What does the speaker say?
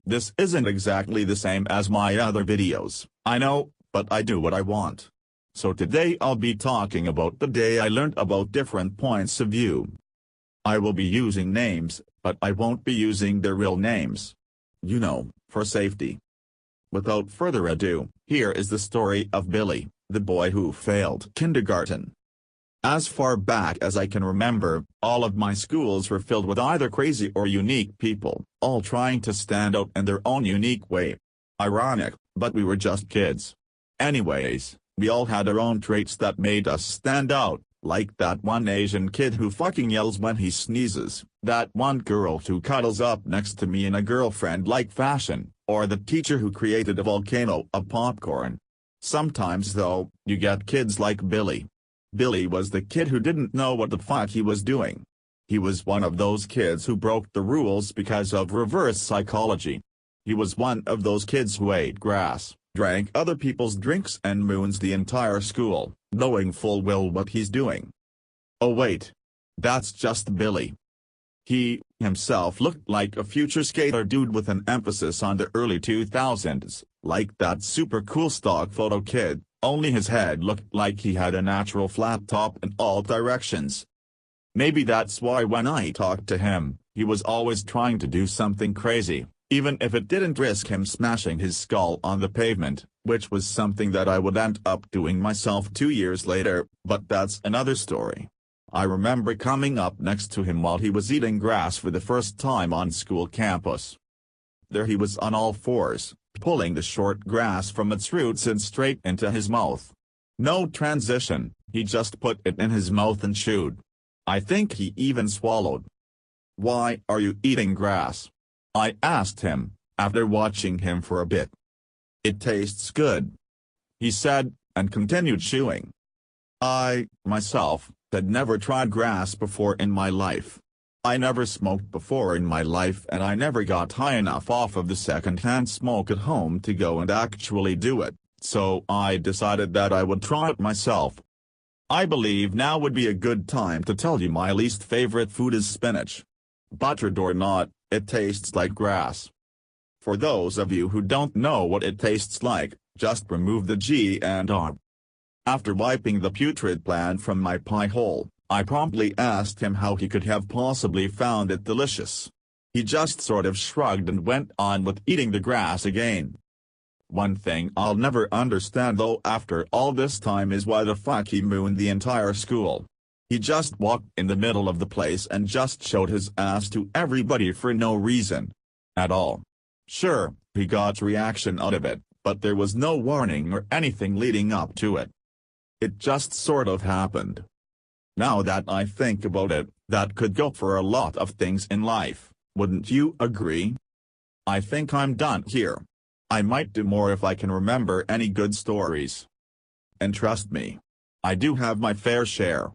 This isn't exactly the same as my other videos, I know, but I do what I want. So today I'll be talking about the day I learned about different points of view. I will be using names, but I won't be using their real names. You know, for safety. Without further ado, here is the story of Billy, the boy who failed kindergarten. As far back as I can remember, all of my schools were filled with either crazy or unique people, all trying to stand out in their own unique way. Ironic, but we were just kids. Anyways, we all had our own traits that made us stand out, like that one Asian kid who fucking yells when he sneezes, that one girl who cuddles up next to me in a girlfriend-like fashion, or the teacher who created a volcano of popcorn. Sometimes though, you get kids like Billy. Billy was the kid who didn't know what the fuck he was doing. He was one of those kids who broke the rules because of reverse psychology. He was one of those kids who ate grass, drank other people's drinks and moons the entire school, knowing full well what he's doing. Oh wait. That's just Billy. He, himself looked like a future skater dude with an emphasis on the early 2000s, like that super cool stock photo kid, only his head looked like he had a natural flat top in all directions. Maybe that's why when I talked to him, he was always trying to do something crazy, even if it didn't risk him smashing his skull on the pavement, which was something that I would end up doing myself 2 years later, but that's another story. I remember coming up next to him while he was eating grass for the first time on school campus. There he was on all fours, pulling the short grass from its roots and straight into his mouth. No transition, he just put it in his mouth and chewed. I think he even swallowed. "Why are you eating grass?" I asked him, after watching him for a bit. "It tastes good," he said, and continued chewing. I, myself, had never tried grass before in my life. I never smoked before in my life and I never got high enough off of the second-hand smoke at home to go and actually do it, so I decided that I would try it myself. I believe now would be a good time to tell you my least favorite food is spinach. Buttered or not, it tastes like grass. For those of you who don't know what it tastes like, just remove the G and R. After wiping the putrid plant from my pie hole, I promptly asked him how he could have possibly found it delicious. He just sort of shrugged and went on with eating the grass again. One thing I'll never understand though after all this time is why the fuck he mooned the entire school. He just walked in the middle of the place and just showed his ass to everybody for no reason at all. Sure, he got reaction out of it, but there was no warning or anything leading up to it. It just sort of happened. Now that I think about it, that could go for a lot of things in life, wouldn't you agree? I think I'm done here. I might do more if I can remember any good stories. And trust me, I do have my fair share.